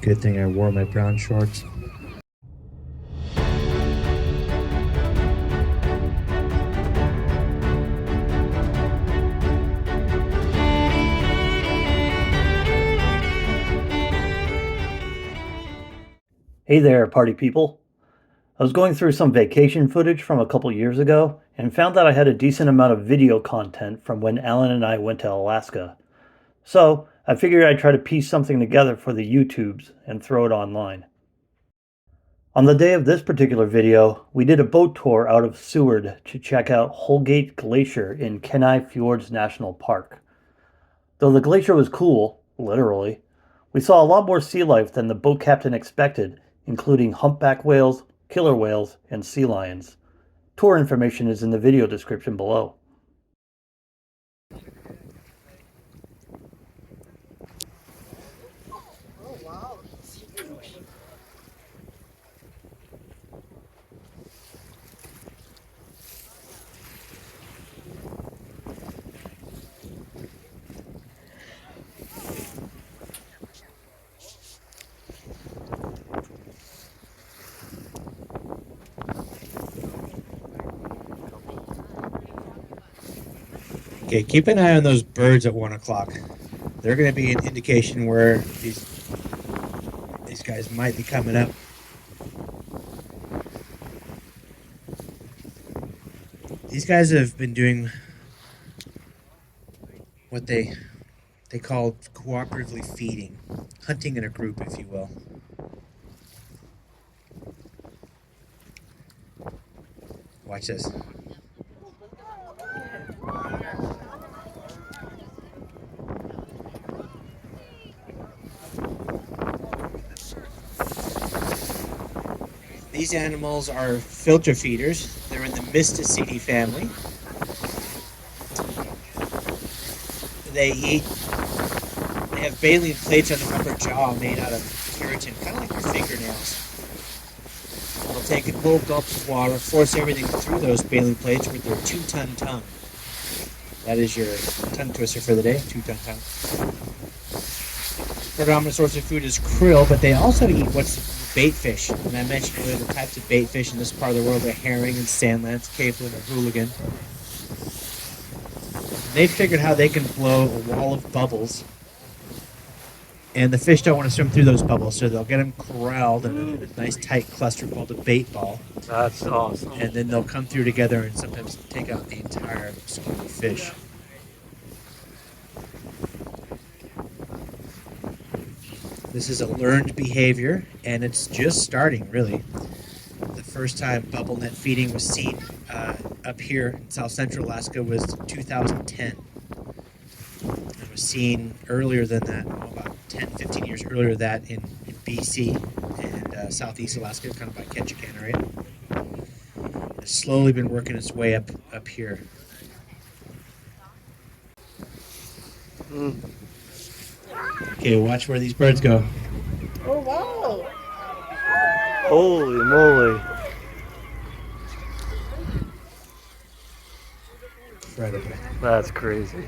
Good thing I wore my brown shorts. Hey there, party people. I was going through some vacation footage from a couple years ago and found that I had a decent amount of video content from when Alan and I went to Alaska. So I figured I'd try to piece something together for the YouTubes and throw it online. On the day of this particular video, we did a boat tour out of Seward to check out Holgate Glacier in Kenai Fjords National Park. Though the glacier was cool, literally, we saw a lot more sea life than the boat captain expected, including humpback whales, killer whales, and sea lions. Tour information is in the video description below. Okay, keep an eye on those birds at 1 o'clock. They're going to be an indication where these guys might be coming up. These guys have been doing what they call cooperatively feeding, hunting in a group, if you will. Watch this. These animals are filter feeders. They're in the Mysticeti family. They have baleen plates on the upper jaw made out of keratin, kind of like your fingernails. They'll take a little gulps of water, force everything through those baleen plates with their 2-ton tongue. That is your tongue twister for the day, 2-ton tongue. Predominant source of food is krill, but they also eat what's bait fish. And I mentioned earlier the types of bait fish in this part of the world are herring and sand lance, capelin, or hooligan. They figured how they can blow a wall of bubbles, and the fish don't want to swim through those bubbles, so they'll get them corralled in a nice tight cluster called a bait ball. That's awesome. And then they'll come through together and sometimes take out the entire school of fish. This is a learned behavior, and it's just starting, really. The first time bubble net feeding was seen up here in south central Alaska was 2010. It was seen earlier than that, about 10, 15 years earlier than that in BC and southeast Alaska, kind of by Ketchikan area. It's slowly been working its way up here. Okay, watch where these birds go. Oh, wow. Holy moly. Incredible. That's crazy.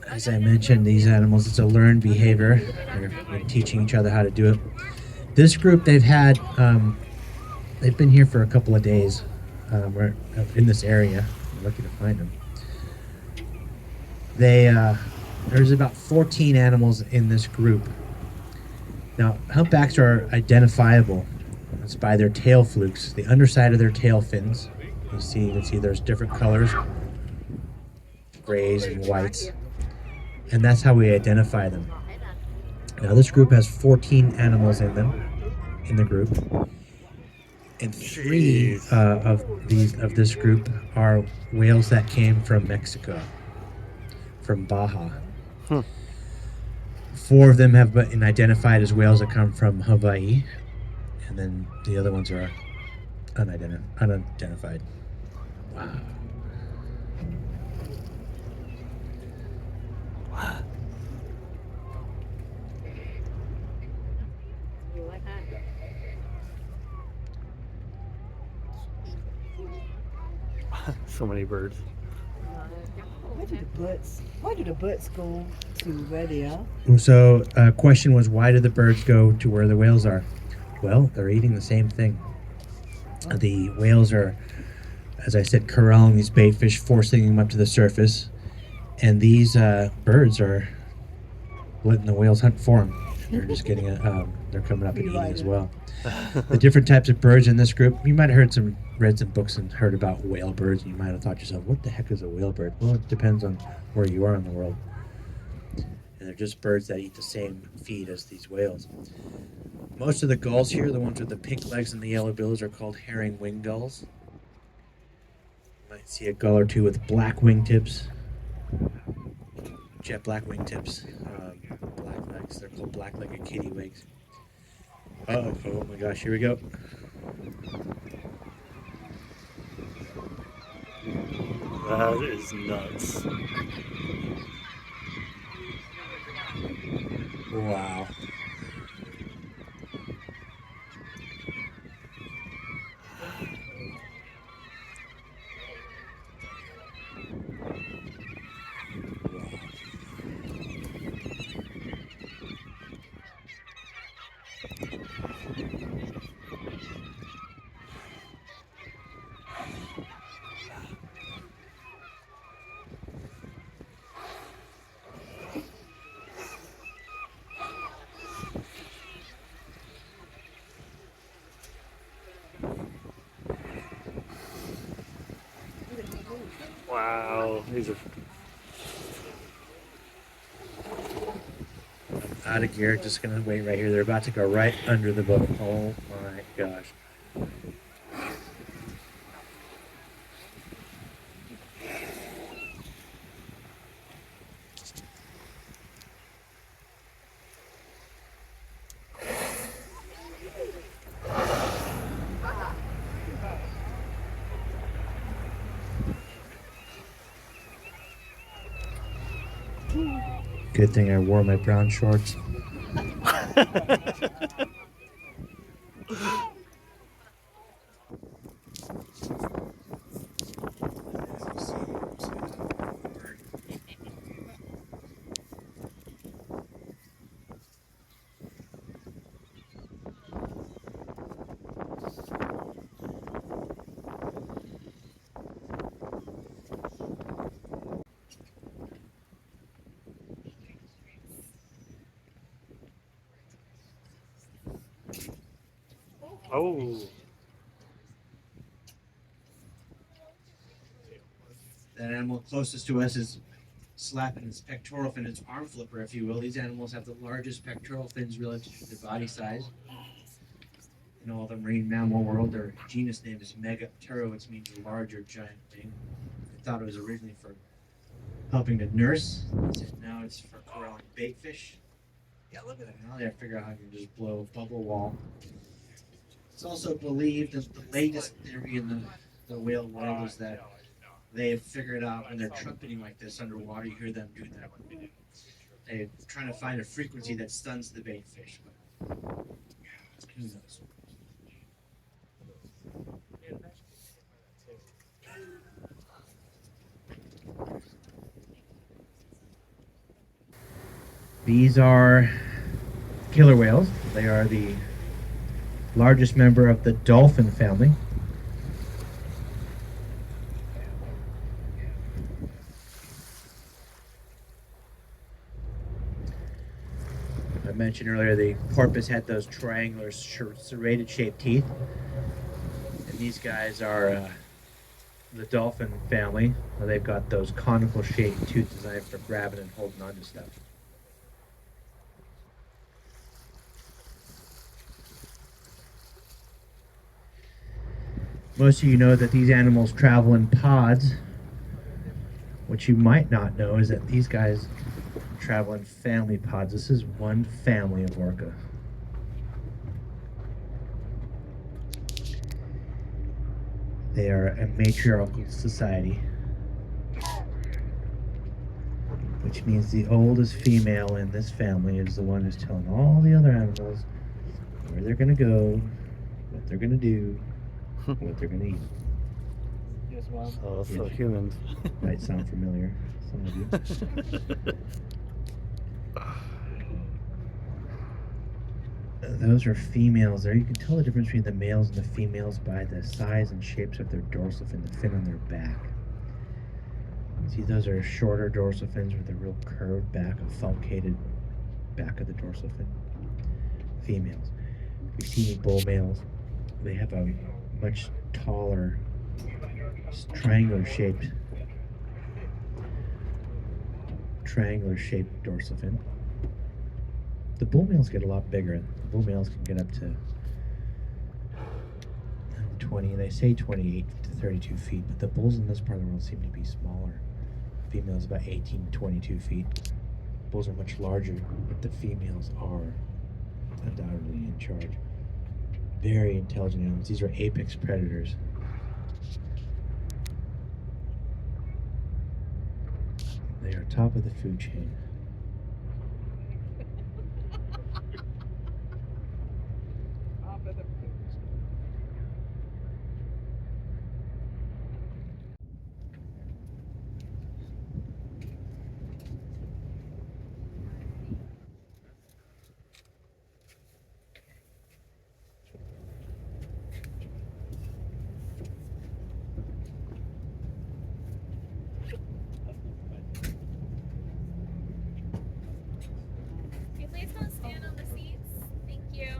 As I mentioned, these animals, it's a learned behavior. They're teaching each other how to do it. This group, they've been here for a couple of days. We're in this area. I'm lucky to find them. There's about 14 animals in this group. Now, humpbacks are identifiable. It's by their tail flukes, the underside of their tail fins. You can see there's different colors, grays and whites. And that's how we identify them. Now this group has 14 animals in the group, and 3 of this group are whales that came from Mexico, from Baja. 4 of them have been identified as whales that come from Hawaii, and then the other ones are unidentified. Wow. so many birds. Why do the birds go to where they are? So, question was, why do the birds go to where the whales are? Well, they're eating the same thing. The whales are, as I said, corralling these bait fish, forcing them up to the surface, and these birds are letting the whales hunt for them. They're just getting they're coming up and eating as well. The different types of birds in this group, you might have read some books and heard about whale birds, and you might have thought to yourself, what the heck is a whale bird? Well, it depends on where you are in the world. And they're just birds that eat the same feed as these whales. Most of the gulls here, the ones with the pink legs and the yellow bills, are called herring wing gulls. You might see a gull or two with black wingtips, jet black wingtips, black legs. They're called black-legged kittiwakes. Oh my gosh, here we go. That is nuts. Wow. Wow, these are Out of gear, just gonna wait right here. They're about to go right under the boat. Oh my gosh. Good thing I wore my brown shorts. oh. That animal closest to us is slapping its pectoral fin, its arm flipper, if you will. These animals have the largest pectoral fins relative to their body size. In all the marine mammal world, their genus name is Megaptero, which means large or giant wing. I thought it was originally for helping to nurse. Now it's for corralling bait fish. Yeah, look at that. Now they have to figure out how to just blow a bubble wall. It's also believed that the latest theory in the whale world is that they've figured out when they're trumpeting like this underwater, you hear them do that. They're trying to find a frequency that stuns the bait fish. But who knows? These are killer whales. They are the largest member of the dolphin family. I mentioned earlier the porpoise had those triangular serrated shaped teeth. And these guys are the dolphin family. They've got those conical shaped tooth designed for grabbing and holding onto stuff. Most of you know that these animals travel in pods. What you might not know is that these guys travel in family pods. This is one family of orca. They are a matriarchal society, which means the oldest female in this family is the one who's telling all the other animals where they're going to go, what they're going to do, what they're going to eat. as well. So humans. Might sound familiar, some of you. Those are females there. You can tell the difference between the males and the females by the size and shapes of their dorsal fin, the fin on their back. See, those are shorter dorsal fins with a real curved back, a falcated back of the dorsal fin. Females. If you see bull males, they have a much taller, triangular shaped dorsal fin. The bull males get a lot bigger. The bull males can get up to 20, they say 28 to 32 feet, but the bulls in this part of the world seem to be smaller. Females about 18 to 22 feet. Bulls are much larger, but the females are undoubtedly in charge. Very intelligent animals. These are apex predators. They are top of the food chain. Please don't stand on the seats. Thank you.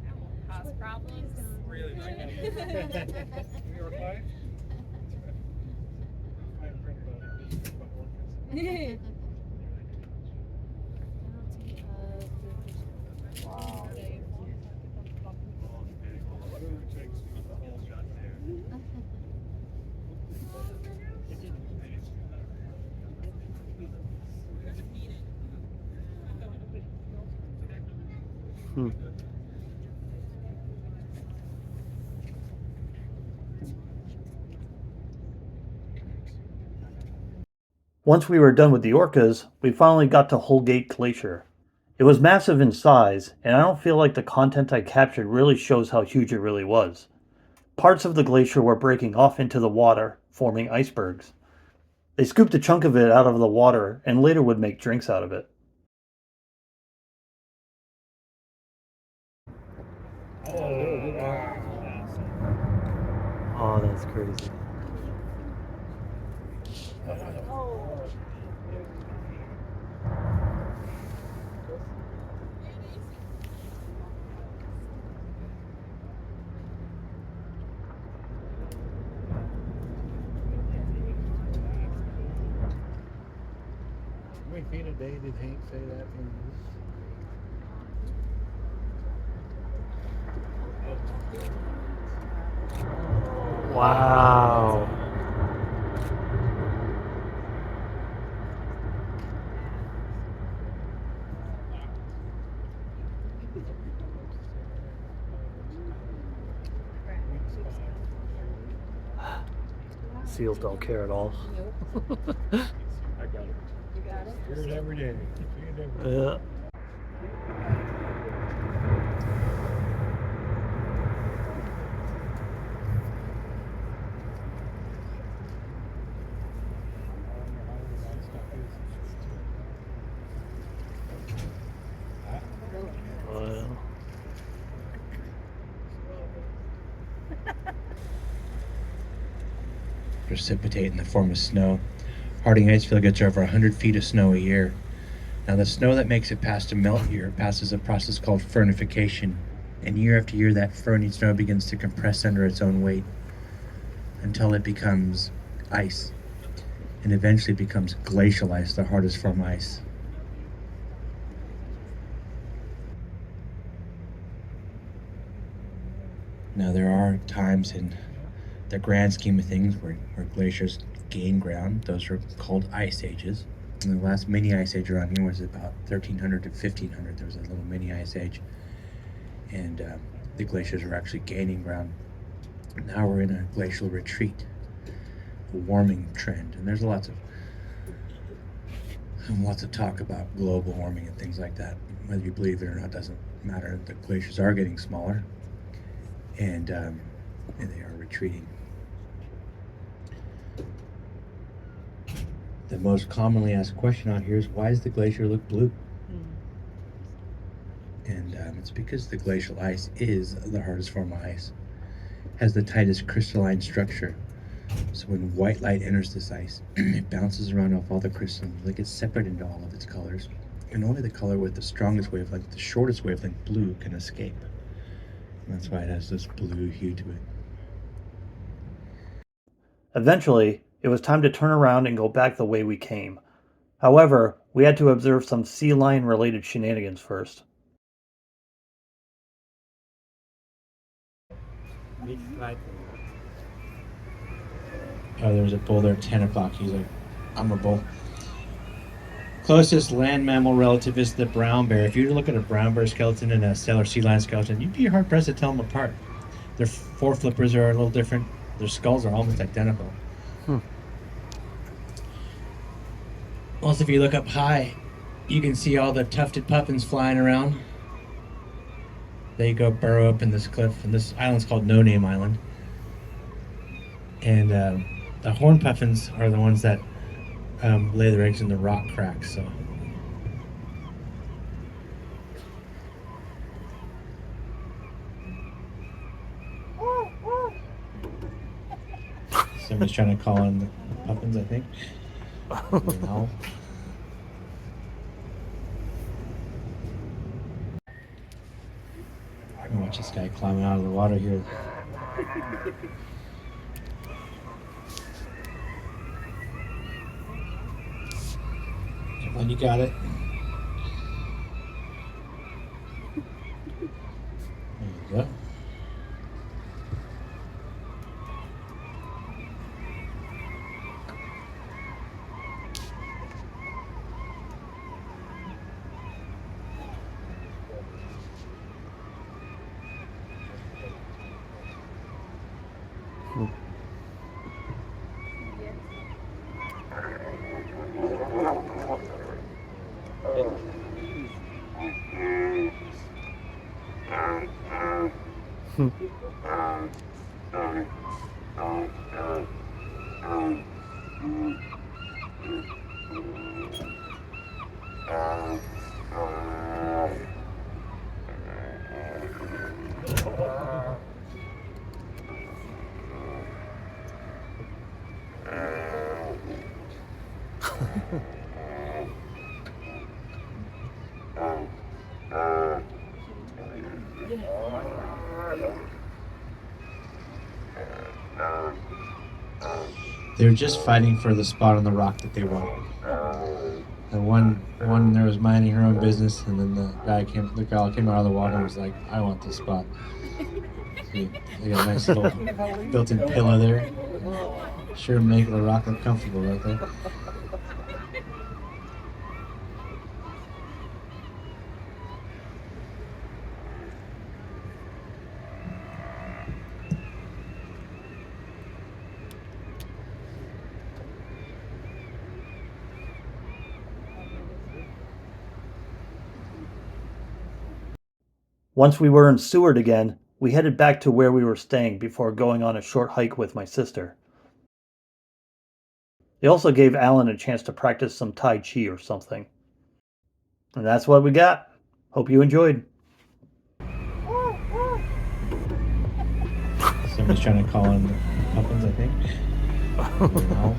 That won't cause problems. Really? New York Life? Wow. Once we were done with the Orcas, we finally got to Holgate Glacier. It was massive in size, and I don't feel like the content I captured really shows how huge it really was. Parts of the glacier were breaking off into the water, forming icebergs. They scooped a chunk of it out of the water and later would make drinks out of it. Oh, that's crazy. How many feet a day did Hank say that was? Wow. Seals don't care at all. I got it. You got it? Hear it every day. See it every day. Yeah. Well, Precipitate in the form of snow. Harding Icefield gets over 100 feet of snow a year. Now the snow that makes it past a melt year passes a process called fernification, and year after year that ferny snow begins to compress under its own weight until it becomes ice, and eventually becomes glacial ice, the hardest form of ice. Now there are times in the grand scheme of things where glaciers gain ground. Those are called ice ages. And the last mini ice age around here was about 1300 to 1500. There was a little mini ice age, and the glaciers were actually gaining ground. Now we're in a glacial retreat, a warming trend, and there's lots of lots of talk about global warming and things like that. Whether you believe it or not doesn't matter. The glaciers are getting smaller, and they are retreating. The most commonly asked question out here is, why does the glacier look blue? And it's because the glacial ice is the hardest form of ice, has the tightest crystalline structure. So when white light enters this ice, it bounces around off all the crystallines, it gets separated into all of its colors, and only the color with the strongest wavelength, the shortest wavelength, blue, can escape. And that's why it has this blue hue to it. Eventually, it was time to turn around and go back the way we came. However, we had to observe some sea lion related shenanigans first. Oh, there's a bull there at 10 o'clock. He's like, I'm a bull. Closest land mammal relative is the brown bear. If you were to look at a brown bear skeleton and a stellar sea lion skeleton, you'd be hard pressed to tell them apart. Their foreflippers are a little different. Their skulls are almost identical. Also, if you look up high, you can see all the tufted puffins flying around. They go burrow up in this cliff, and this island's called No Name Island. And the horned puffins are the ones that lay their eggs in the rock cracks. So. Somebody's trying to call in the puffins, I think. No. I can watch this guy climbing out of the water here. Come on, you got it. There you go. They're just fighting for the spot on the rock that they want. The one there was minding her own business, and then the girl came out of the water and was like, "I want this spot." See, they got a nice little built-in pillow there. Sure, make the rock look comfortable right there. Once we were in Seward again, we headed back to where we were staying before going on a short hike with my sister. They also gave Alan a chance to practice some Tai Chi or something. And that's what we got. Hope you enjoyed. Somebody's trying to call in the puffins, I think. No.